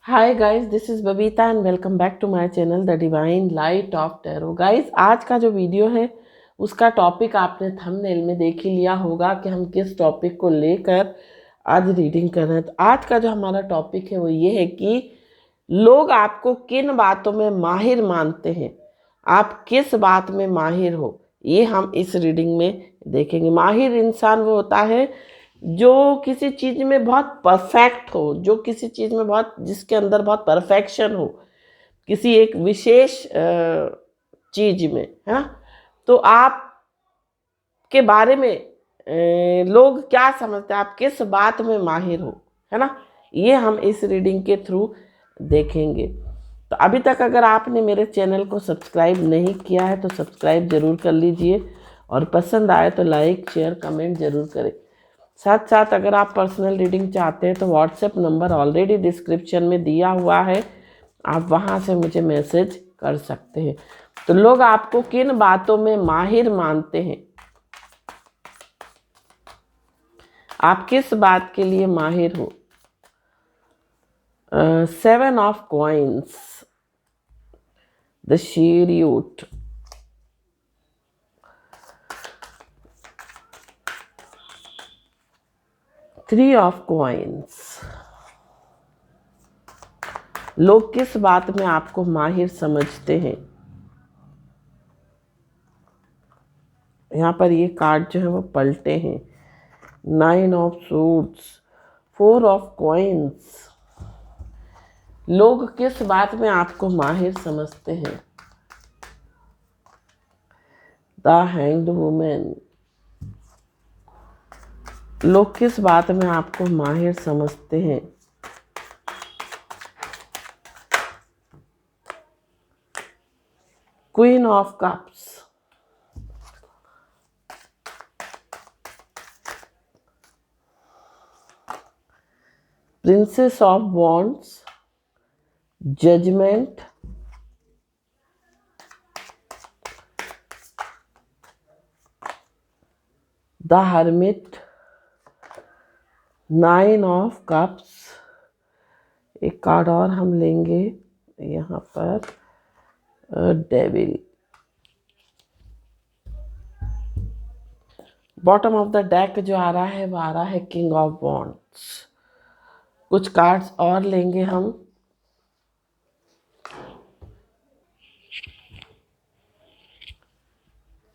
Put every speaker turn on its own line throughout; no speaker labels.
Hi guys, this is Babita and welcome back to my channel the divine light of tarot. Guys, आज का जो video है उसका topic आपने थंबनेल में देख ही लिया होगा कि हम किस टॉपिक को लेकर आज रीडिंग कर रहे हैं। तो आज का जो हमारा टॉपिक है वो ये है कि लोग आपको किन बातों में माहिर मानते हैं, आप किस बात में माहिर हो, ये हम इस रीडिंग में देखेंगे। माहिर इंसान वो होता है जो किसी चीज़ में बहुत परफेक्ट हो, जो किसी चीज़ में बहुत, जिसके अंदर बहुत परफेक्शन हो, किसी एक विशेष चीज़ में, है ना। तो आप के बारे में लोग क्या समझते हैं, आप किस बात में माहिर हो, है ना, ये हम इस रीडिंग के थ्रू देखेंगे। तो अभी तक अगर आपने मेरे चैनल को सब्सक्राइब नहीं किया है तो सब्सक्राइब ज़रूर कर लीजिए और पसंद आए तो लाइक शेयर कमेंट ज़रूर करें। साथ साथ अगर आप पर्सनल रीडिंग चाहते हैं तो व्हाट्सएप नंबर ऑलरेडी डिस्क्रिप्शन में दिया हुआ है, आप वहाँ से मुझे मैसेज कर सकते हैं। तो लोग आपको किन बातों में माहिर मानते हैं, आप किस बात के लिए माहिर हो। 7 of coins, the chariot, three of coins. लोग किस बात में आपको माहिर समझते हैं। यहाँ पर ये कार्ड जो है वो पलटे हैं। 9 ऑफ सूट्स, 4 ऑफ कॉइन्स। लोग किस बात में आपको माहिर समझते हैं। The hanged women. लोग किस बात में आपको माहिर समझते हैं। Queen of cups. Princess of wands, judgement, the hermit, 9 of cups. एक कार्ड और हम लेंगे यहाँ पर, devil. Bottom of the deck जो आ रहा है वो आ रहा है किंग ऑफ वॉन्ड्स। कुछ कार्ड्स और लेंगे हम।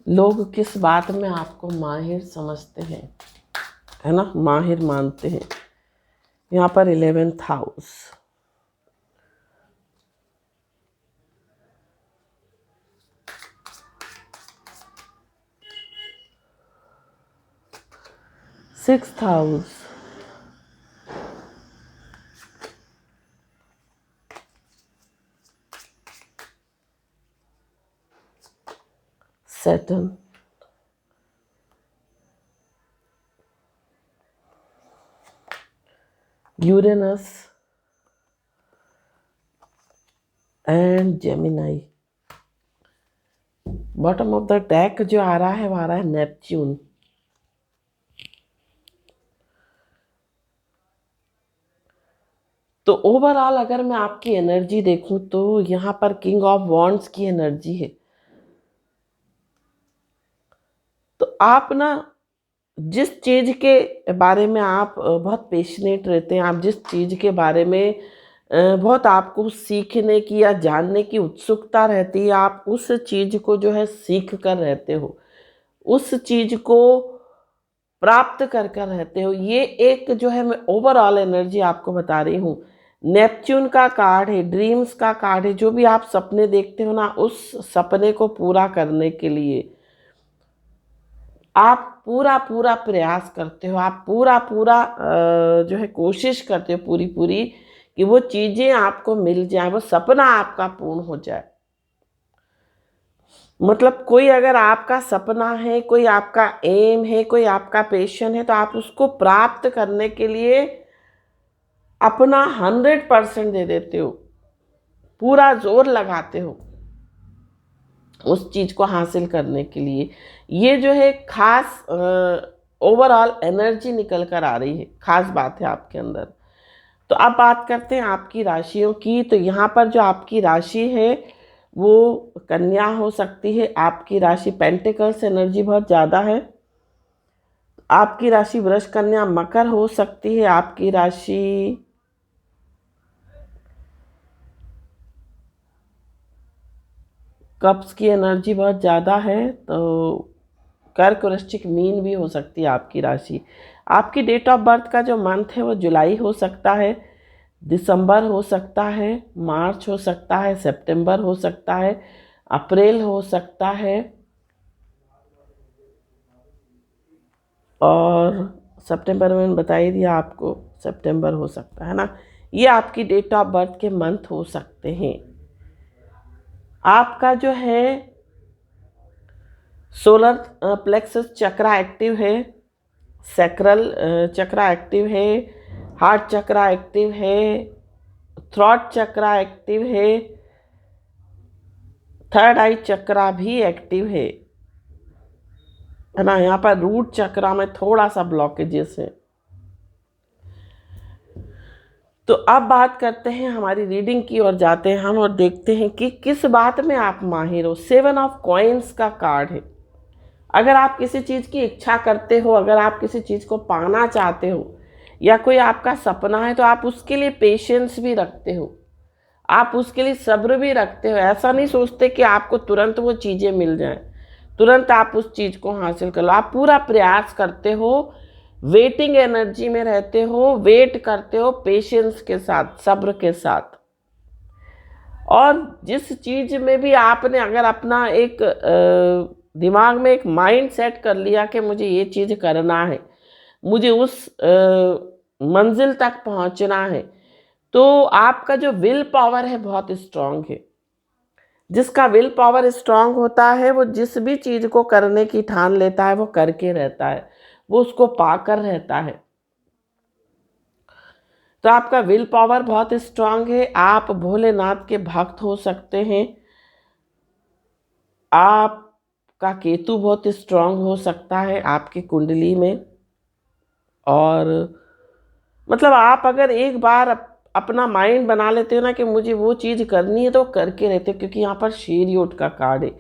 लोग किस बात में आपको माहिर समझते हैं, है ना, माहिर मानते हैं। यहाँ पर 11th house, sixth house, Saturn, Uranus and Gemini. Bottom of the deck जो आ रहा है वो आ रहा है नेपच्यून। तो ओवरऑल अगर मैं आपकी एनर्जी देखूं तो यहाँ पर किंग ऑफ वॉन्ड्स की एनर्जी है। तो आप ना, जिस चीज़ के बारे में आप बहुत पैशनेट रहते हैं, आप जिस चीज़ के बारे में बहुत आपको सीखने की या जानने की उत्सुकता रहती है, आप उस चीज़ को जो है सीख कर रहते हो, उस चीज़ को प्राप्त कर कर रहते हो। ये एक जो है, मैं ओवरऑल एनर्जी आपको बता रही हूँ। नेपच्यून का कार्ड है, ड्रीम्स का कार्ड है। जो भी आप सपने देखते हो ना, उस सपने को पूरा करने के लिए आप पूरा पूरा प्रयास करते हो, आप पूरा पूरा जो है कोशिश करते हो पूरी पूरी कि वो चीज़ें आपको मिल जाए, वो सपना आपका पूर्ण हो जाए। मतलब कोई अगर आपका सपना है, कोई आपका एम है, कोई आपका पैशन है, तो आप उसको प्राप्त करने के लिए अपना 100% दे देते हो, पूरा जोर लगाते हो उस चीज़ को हासिल करने के लिए। ये जो है खास ओवरऑल एनर्जी निकल कर आ रही है, खास बात है आपके अंदर। तो अब बात करते हैं आपकी राशियों की। तो यहाँ पर जो आपकी राशि है वो कन्या हो सकती है, आपकी राशि पेंटिकल्स एनर्जी बहुत ज़्यादा है। आपकी राशि वृष कन्या मकर हो सकती है, आपकी राशि कप्स की एनर्जी बहुत ज़्यादा है, तो कर्क वृश्चिक मीन भी हो सकती है आपकी राशि। आपकी डेट ऑफ बर्थ का जो मंथ है वो जुलाई हो सकता है, दिसंबर हो सकता है, मार्च हो सकता है, सितंबर हो सकता है, अप्रैल हो सकता है, और सितंबर में मैंने बता ही दिया आपको, सितंबर हो सकता है ना। ये आपकी डेट ऑफ बर्थ के मंथ हो सकते हैं। आपका जो है सोलर प्लेक्सस चक्रा एक्टिव है, सैक्रल चक्रा एक्टिव है, हार्ट चक्रा एक्टिव है, थ्रॉट चक्रा एक्टिव है, थर्ड आई चक्रा भी एक्टिव है ना। यहाँ पर रूट चक्रा में थोड़ा सा ब्लॉकेजेस है। तो अब बात करते हैं हमारी रीडिंग की और जाते हैं हम और देखते हैं कि किस बात में आप माहिर हो। 7 ऑफ कॉइन्स का कार्ड है। अगर आप किसी चीज़ की इच्छा करते हो, अगर आप किसी चीज़ को पाना चाहते हो या कोई आपका सपना है, तो आप उसके लिए पेशेंस भी रखते हो, आप उसके लिए सब्र भी रखते हो। ऐसा नहीं सोचते कि आपको तुरंत वो चीज़ें मिल जाएं, तुरंत आप उस चीज़ को हासिल कर लो। आप पूरा प्रयास करते हो, वेटिंग एनर्जी में रहते हो, वेट करते हो पेशेंस के साथ, सब्र के साथ। और जिस चीज़ में भी आपने अगर अपना एक दिमाग में एक माइंड सेट कर लिया कि मुझे ये चीज़ करना है, मुझे उस मंजिल तक पहुंचना है, तो आपका जो विल पावर है बहुत स्ट्रांग है। जिसका विल पावर स्ट्रांग होता है वो जिस भी चीज़ को करने की ठान लेता है वो करके रहता है, वो उसको पाकर रहता है। तो आपका विल पावर बहुत स्ट्रांग है। आप भोलेनाथ के भक्त हो सकते हैं। आपका केतु बहुत स्ट्रांग हो सकता है आपकी कुंडली में। और मतलब आप अगर एक बार अपना माइंड बना लेते हो ना कि मुझे वो चीज़ करनी है, तो करके रहते हो। क्योंकि यहाँ पर शेरियोट का कार्ड है,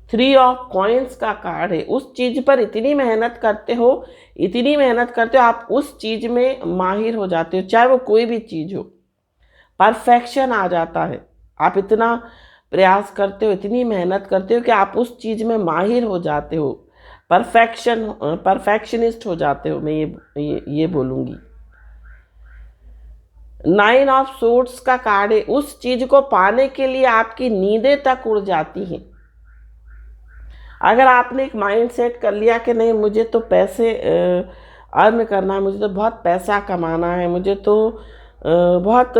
3 ऑफ कॉइन्स का कार्ड है। उस चीज़ पर इतनी मेहनत करते हो, इतनी मेहनत करते हो, आप उस चीज़ में माहिर हो जाते हो, चाहे वो कोई भी चीज़ हो, परफेक्शन आ जाता है। आप इतना प्रयास करते हो, इतनी मेहनत करते हो कि आप उस चीज़ में माहिर हो जाते हो, परफेक्शनिस्ट हो जाते हो। मैं ये बोलूँगी। 9 ऑफ सोर्ड्स का कार्ड है। उस चीज़ को पाने के लिए आपकी नींदें तक उड़ जाती हैं। अगर आपने एक माइंड सेट कर लिया कि नहीं, मुझे तो पैसे अर्न करना है, मुझे तो बहुत पैसा कमाना है, मुझे तो बहुत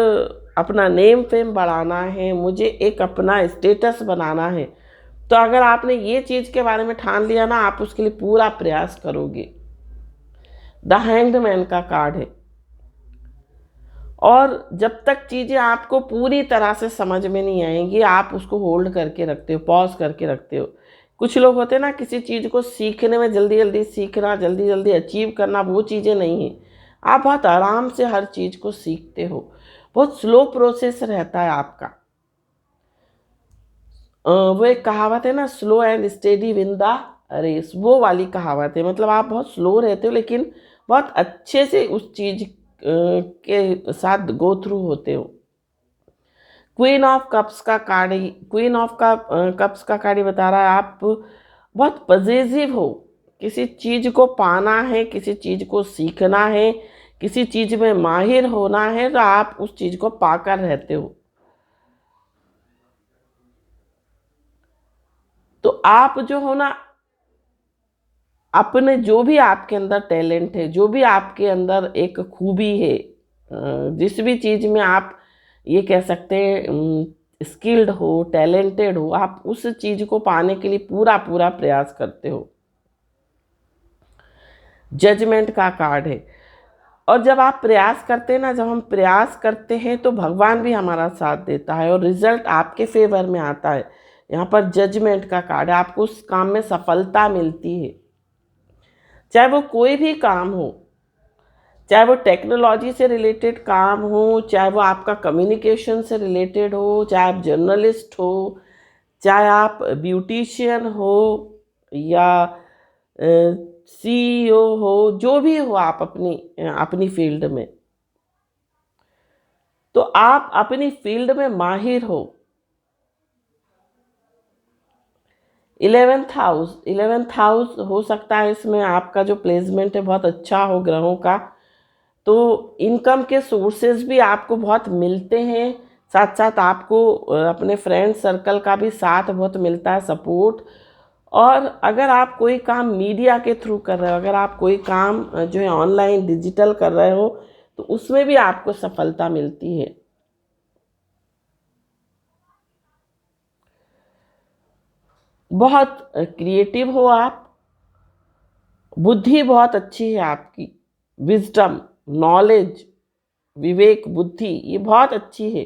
अपना नेम फेम बढ़ाना है, मुझे एक अपना स्टेटस बनाना है, तो अगर आपने ये चीज़ के बारे में ठान लिया ना, आप उसके लिए पूरा प्रयास करोगे। द हैंग्ड मैन का कार्ड है। और जब तक चीज़ें आपको पूरी तरह से समझ में नहीं आएंगी, आप उसको होल्ड करके रखते हो, पॉज करके रखते हो। कुछ लोग होते हैं ना, किसी चीज़ को सीखने में जल्दी जल्दी सीखना, जल्दी जल्दी अचीव करना, वो चीज़ें नहीं हैं। आप बहुत आराम से हर चीज़ को सीखते हो, बहुत स्लो प्रोसेस रहता है आपका। वो एक कहावत है ना, slow and steady win the race, वो वाली कहावत है। मतलब आप बहुत स्लो रहते हो लेकिन बहुत अच्छे से उस चीज़ के साथ गो थ्रू होते हो। क्वीन ऑफ कप्स का कार्ड, क्वीन ऑफ का कप्स का कार्ड बता रहा है आप बहुत पॉजिटिव हो। किसी चीज़ को पाना है, किसी चीज़ को सीखना है, किसी चीज़ में माहिर होना है, तो आप उस चीज़ को पाकर रहते हो। तो आप जो हो ना, अपने जो भी आपके अंदर टैलेंट है, जो भी आपके अंदर एक खूबी है, जिस भी चीज़ में आप ये कह सकते हैं स्किल्ड हो, टैलेंटेड हो, आप उस चीज़ को पाने के लिए पूरा पूरा प्रयास करते हो। जजमेंट का कार्ड है। और जब आप प्रयास करते हैं ना, जब हम प्रयास करते हैं तो भगवान भी हमारा साथ देता है और रिजल्ट आपके फेवर में आता है। यहाँ पर जजमेंट का कार्ड है। आपको उस काम में सफलता मिलती है, चाहे वो कोई भी काम हो, चाहे वो टेक्नोलॉजी से रिलेटेड काम हो, चाहे वो आपका कम्युनिकेशन से रिलेटेड हो, चाहे आप जर्नलिस्ट हो, चाहे आप ब्यूटिशियन हो या सीईओ हो, जो भी हो आप अपनी अपनी फील्ड में, तो आप अपनी फील्ड में माहिर हो। 11th हाउस हो सकता है इसमें आपका जो प्लेसमेंट है बहुत अच्छा हो ग्रहों का, तो इनकम के सोर्सेज भी आपको बहुत मिलते हैं। साथ साथ आपको अपने फ्रेंड सर्कल का भी साथ बहुत मिलता है, सपोर्ट। और अगर आप कोई काम मीडिया के थ्रू कर रहे हो, अगर आप कोई काम जो है ऑनलाइन डिजिटल कर रहे हो, तो उसमें भी आपको सफलता मिलती है। बहुत क्रिएटिव हो आप, बुद्धि बहुत अच्छी है आपकी, विजडम, नॉलेज, विवेक, बुद्धि ये बहुत अच्छी है।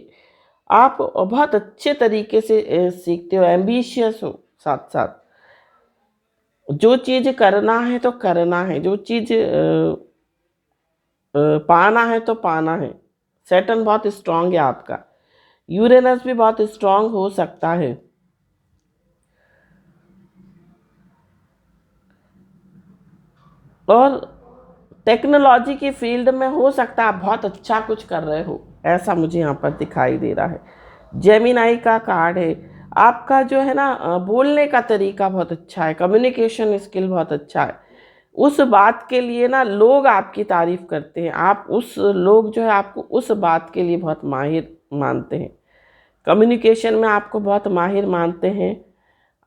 आप बहुत अच्छे तरीके से सीखते हो, एम्बिशियस हो। साथ साथ जो चीज़ करना है तो करना है, जो चीज़ पाना है तो पाना है। सैटर्न बहुत स्ट्रांग है आपका, यूरेनस भी बहुत स्ट्रांग हो सकता है। और टेक्नोलॉजी की फील्ड में हो सकता है आप बहुत अच्छा कुछ कर रहे हो, ऐसा मुझे यहाँ पर दिखाई दे रहा है। जेमिनाई का कार्ड है, आपका जो है ना बोलने का तरीका बहुत अच्छा है, कम्युनिकेशन स्किल बहुत अच्छा है। उस बात के लिए ना लोग आपकी तारीफ करते हैं, आप उस लोग जो है आपको उस बात के लिए बहुत माहिर मानते हैं, कम्युनिकेशन में आपको बहुत माहिर मानते हैं।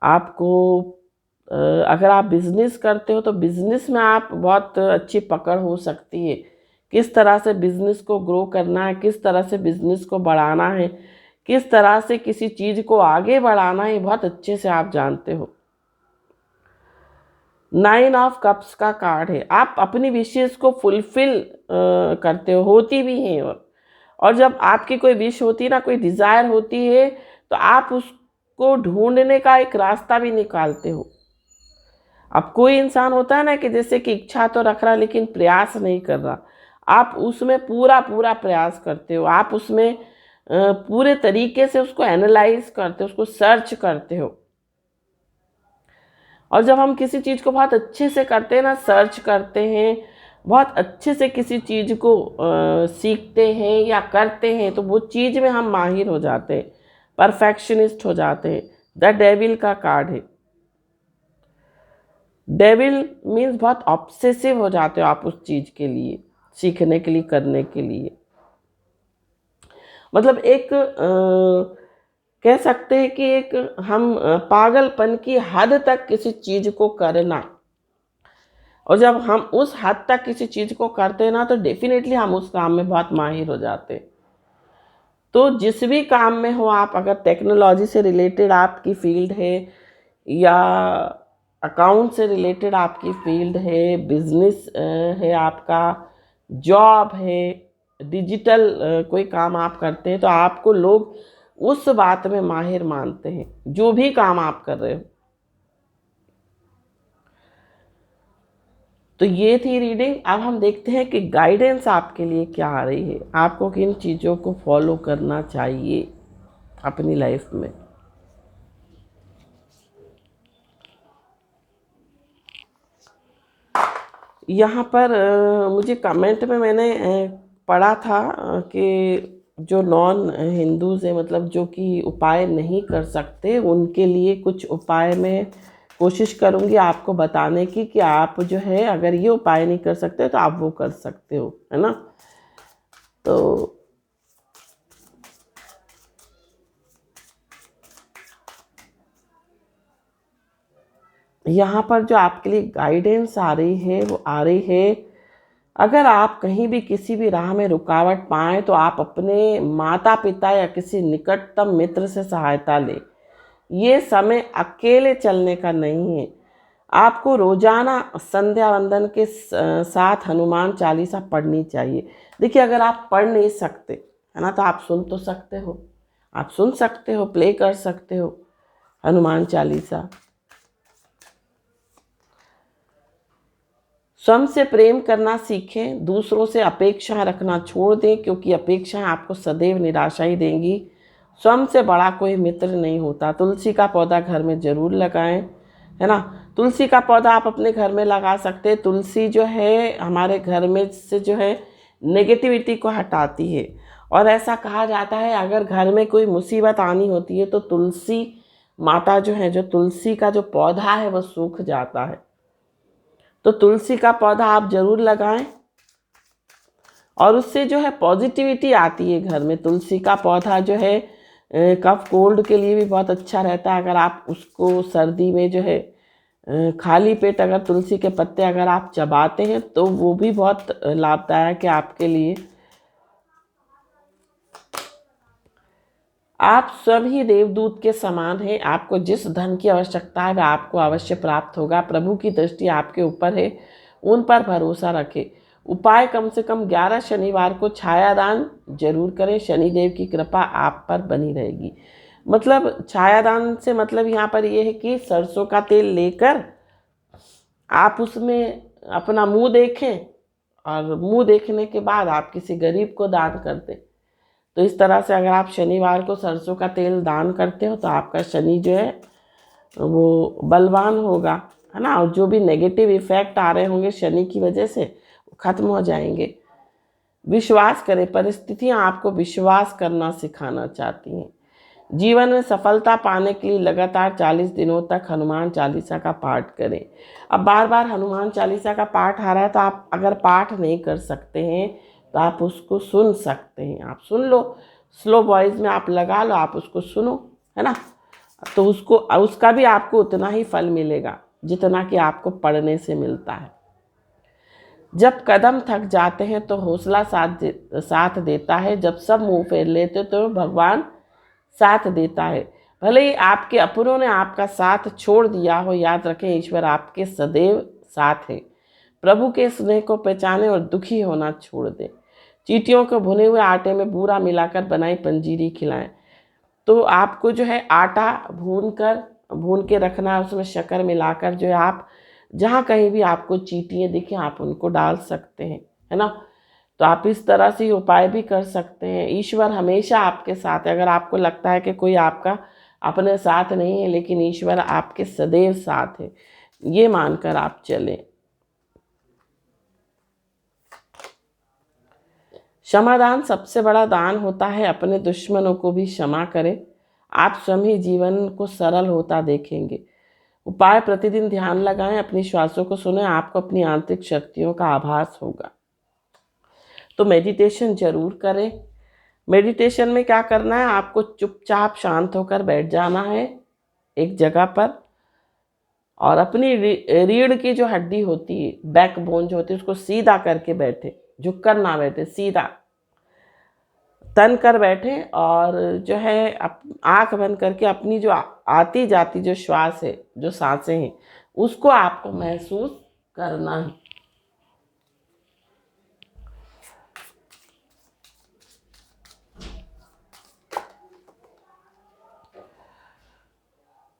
आपको अगर आप बिज़नेस करते हो तो बिज़नेस में आप बहुत अच्छी पकड़ हो सकती है, किस तरह से बिज़नेस को ग्रो करना है, किस तरह से बिज़नेस को बढ़ाना है, किस तरह से किसी चीज़ को आगे बढ़ाना है, बहुत अच्छे से आप जानते हो। 9 ऑफ कप्स का कार्ड है, आप अपनी विशेष को फुलफिल करते हो, होती भी हैं। और जब आपकी कोई विश होती है ना, कोई डिज़ायर होती है, तो आप उसको ढूंढने का एक रास्ता भी निकालते हो। अब कोई इंसान होता है ना कि जैसे कि इच्छा तो रख रहा लेकिन प्रयास नहीं कर रहा, आप उसमें पूरा पूरा प्रयास करते हो, आप उसमें पूरे तरीके से उसको एनालाइज करते हो, उसको सर्च करते हो। और जब हम किसी चीज़ को बहुत अच्छे से करते हैं ना, सर्च करते हैं, बहुत अच्छे से किसी चीज़ को सीखते हैं या करते हैं, तो वो चीज़ में हम माहिर हो जाते हैं, परफेक्शनिस्ट हो जाते हैं। द डेविल का कार्ड है, डेविल मीन्स बहुत ऑब्सेसिव हो जाते हो आप उस चीज़ के लिए, सीखने के लिए, करने के लिए। मतलब एक कह सकते हैं कि एक हम पागलपन की हद तक किसी चीज़ को करना, और जब हम उस हद तक किसी चीज़ को करते हैं ना, तो डेफिनेटली हम उस काम में बहुत माहिर हो जाते हैं। तो जिस भी काम में हो आप, अगर टेक्नोलॉजी से रिलेटेड आपकी फील्ड है, या अकाउंट से रिलेटेड आपकी फील्ड है, बिजनेस है आपका, जॉब है, डिजिटल कोई काम आप करते हैं, तो आपको लोग उस बात में माहिर मानते हैं, जो भी काम आप कर रहे हो। तो ये थी रीडिंग। अब हम देखते हैं कि गाइडेंस आपके लिए क्या आ रही है, आपको किन चीज़ों को फॉलो करना चाहिए अपनी लाइफ में। यहाँ पर मुझे कमेंट में मैंने पढ़ा था कि जो नॉन हिंदूज़ हैं, मतलब जो कि उपाय नहीं कर सकते, उनके लिए कुछ उपाय मैं कोशिश करूँगी आपको बताने की, कि आप जो है अगर ये उपाय नहीं कर सकते तो आप वो कर सकते हो, है ना। तो यहाँ पर जो आपके लिए गाइडेंस आ रही है वो आ रही है, अगर आप कहीं भी किसी भी राह में रुकावट पाएँ तो आप अपने माता पिता या किसी निकटतम मित्र से सहायता लें। ये समय अकेले चलने का नहीं है। आपको रोजाना संध्या वंदन के साथ हनुमान चालीसा पढ़नी चाहिए। देखिए, अगर आप पढ़ नहीं सकते है ना, तो आप सुन तो सकते हो, आप सुन सकते हो, प्ले कर सकते हो हनुमान चालीसा। स्वयं से प्रेम करना सीखें, दूसरों से अपेक्षा रखना छोड़ दें, क्योंकि अपेक्षाएं आपको सदैव निराशा ही देंगी। स्वयं से बड़ा कोई मित्र नहीं होता। तुलसी का पौधा घर में ज़रूर लगाएं, है ना। तुलसी का पौधा आप अपने घर में लगा सकते हैं। तुलसी जो है हमारे घर में से जो है नेगेटिविटी को हटाती है, और ऐसा कहा जाता है अगर घर में कोई मुसीबत आनी होती है तो तुलसी माता जो है, जो तुलसी का जो पौधा है वो सूख जाता है। तो तुलसी का पौधा आप ज़रूर लगाएं, और उससे जो है पॉजिटिविटी आती है घर में। तुलसी का पौधा जो है कफ कोल्ड के लिए भी बहुत अच्छा रहता है। अगर आप उसको सर्दी में जो है खाली पेट अगर तुलसी के पत्ते अगर आप चबाते हैं तो वो भी बहुत लाभदायक है आपके लिए। आप स्वयं ही देवदूत के समान हैं। आपको जिस धन की आवश्यकता है वह आपको अवश्य प्राप्त होगा। प्रभु की दृष्टि आपके ऊपर है, उन पर भरोसा रखें। उपाय कम से कम 11 शनिवार को छायादान जरूर करें। शनिदेव की कृपा आप पर बनी रहेगी। मतलब छायादान से मतलब यहाँ पर यह है कि सरसों का तेल लेकर आप उसमें अपना मुंह देखें, और मुंह देखने के बाद आप किसी गरीब को दान कर दें। तो इस तरह से अगर आप शनिवार को सरसों का तेल दान करते हो तो आपका शनि जो है वो बलवान होगा, है ना। और जो भी नेगेटिव इफेक्ट आ रहे होंगे शनि की वजह से वो खत्म हो जाएंगे। विश्वास करें, परिस्थितियां आपको विश्वास करना सिखाना चाहती हैं। जीवन में सफलता पाने के लिए लगातार 40 दिनों तक हनुमान चालीसा का पाठ करें। अब बार बार हनुमान चालीसा का पाठ आ रहा है तो आप अगर पाठ नहीं कर सकते हैं तो आप उसको सुन सकते हैं। आप सुन लो, स्लो वॉइस में आप लगा लो, आप उसको सुनो, है ना। तो उसका भी आपको उतना ही फल मिलेगा जितना कि आपको पढ़ने से मिलता है। जब कदम थक जाते हैं तो हौसला साथ देता है। जब सब मुंह फेर लेते तो भगवान साथ देता है। भले ही आपके अपनों ने आपका साथ छोड़ दिया हो, याद रखें ईश्वर आपके सदैव साथ है। प्रभु के स्नेह को पहचानें और दुखी होना छोड़ दें। चींटियों को भुने हुए आटे में बूरा मिलाकर बनाई पंजीरी खिलाएं। तो आपको जो है आटा भून के रखना है, उसमें शक्कर मिलाकर जो है आप जहाँ कहीं भी आपको चींटियाँ दिखें आप उनको डाल सकते हैं, है ना। तो आप इस तरह से उपाय भी कर सकते हैं। ईश्वर हमेशा आपके साथ है। अगर आपको लगता है कि कोई आपका अपने साथ नहीं है, लेकिन ईश्वर आपके सदैव साथ है, ये मानकर आप चलें। क्षमादान सबसे बड़ा दान होता है। अपने दुश्मनों को भी क्षमा करें, आप स्वयं ही जीवन को सरल होता देखेंगे। उपाय प्रतिदिन ध्यान लगाएं, अपनी श्वासों को सुनें, आपको अपनी आंतरिक शक्तियों का आभास होगा। तो मेडिटेशन जरूर करें। मेडिटेशन में क्या करना है, आपको चुपचाप शांत होकर बैठ जाना है एक जगह पर, और अपनी रीढ़ की जो हड्डी होती है, बैकबोन जो होती है, उसको सीधा करके बैठे, झुककर ना बैठे, सीधा तन कर बैठे। और जो है आंख बंद करके अपनी जो आती जाती जो श्वास है, जो सांसें हैं, उसको आपको महसूस करना है।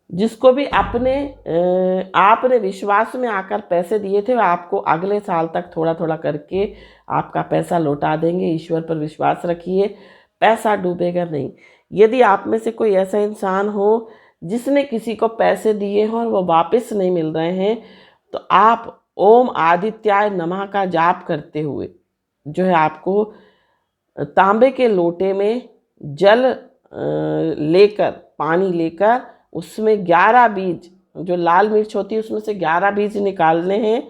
जिसको भी आपने विश्वास में आकर पैसे दिए थे, वह आपको अगले साल तक थोड़ा थोड़ा करके आपका पैसा लौटा देंगे। ईश्वर पर विश्वास रखिए, पैसा डूबेगा नहीं। यदि आप में से कोई ऐसा इंसान हो जिसने किसी को पैसे दिए हों और वो वापस नहीं मिल रहे हैं, तो आप ओम आदित्याय नमः का जाप करते हुए जो है आपको तांबे के लोटे में जल लेकर, पानी लेकर, उसमें 11 बीज, जो लाल मिर्च होती है उसमें से 11 बीज निकालने हैं,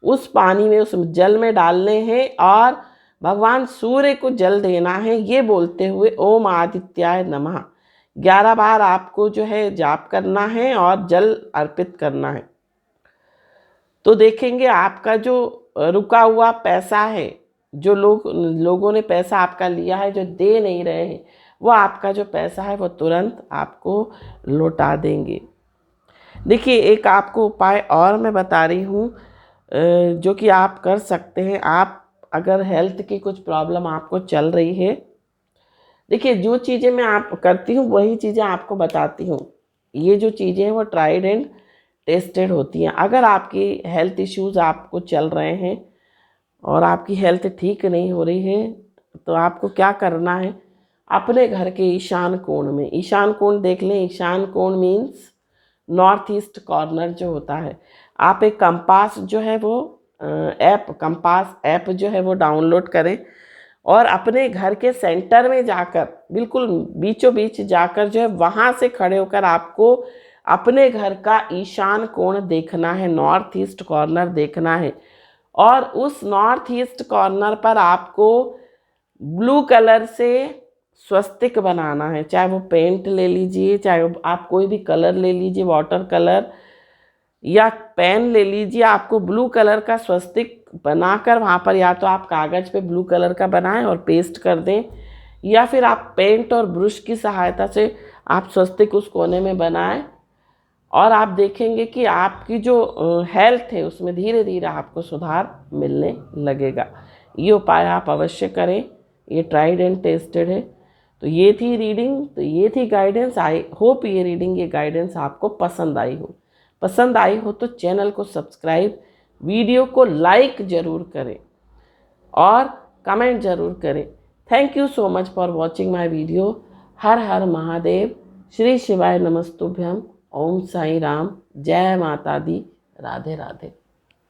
उस पानी में, उस जल में डालने हैं, और भगवान सूर्य को जल देना है, ये बोलते हुए ओम आदित्याय नमः 11 बार आपको जो है जाप करना है और जल अर्पित करना है। तो देखेंगे आपका जो रुका हुआ पैसा है, जो लोगों ने पैसा आपका लिया है, जो दे नहीं रहे हैं, वो आपका जो पैसा है वो तुरंत आपको लौटा देंगे। देखिए एक आपको उपाय और मैं बता रही हूँ जो कि आप कर सकते हैं। आप अगर हेल्थ की कुछ प्रॉब्लम आपको चल रही है, देखिए जो चीज़ें मैं आप करती हूँ वही चीज़ें आपको बताती हूँ। ये जो चीज़ें हैं वो ट्राइड एंड टेस्टेड होती हैं। अगर आपकी हेल्थ इश्यूज़ आपको चल रहे हैं और आपकी हेल्थ ठीक नहीं हो रही है तो आपको क्या करना है, अपने घर के ईशान कोण में, ईशान कोण देख लें। ईशान कोण मीन्स नॉर्थ ईस्ट कॉर्नर जो होता है। आप एक कंपास जो है वो कंपास ऐप जो है वो डाउनलोड करें और अपने घर के सेंटर में जाकर, बिल्कुल बीचों बीच जाकर जो है वहाँ से खड़े होकर आपको अपने घर का ईशान कोण देखना है, नॉर्थ ईस्ट कॉर्नर देखना है। और उस नॉर्थ ईस्ट कॉर्नर पर आपको ब्लू कलर से स्वस्तिक बनाना है। चाहे वो पेंट ले लीजिए, चाहे आप कोई भी कलर ले लीजिए, वाटर कलर या पेन ले लीजिए। आपको ब्लू कलर का स्वस्तिक बनाकर वहाँ पर या तो आप कागज़ पे ब्लू कलर का बनाएं और पेस्ट कर दें, या फिर आप पेंट और ब्रश की सहायता से आप स्वस्तिक उस कोने में बनाएं और आप देखेंगे कि आपकी जो हेल्थ है उसमें धीरे धीरे आपको सुधार मिलने लगेगा। ये उपाय आप अवश्य करें, ये ट्राइड एंड टेस्टेड है। तो ये थी रीडिंग, तो ये थी गाइडेंस। आई होप ये रीडिंग, ये गाइडेंस आपको पसंद आई हो। पसंद आई हो तो चैनल को सब्सक्राइब, वीडियो को लाइक ज़रूर करें और कमेंट ज़रूर करें। Thank you so much for watching my video. Har Har Mahadev, Shri शिवाय नमस्तुभ्यम, ओम साई राम, जय माता दी, राधे राधे।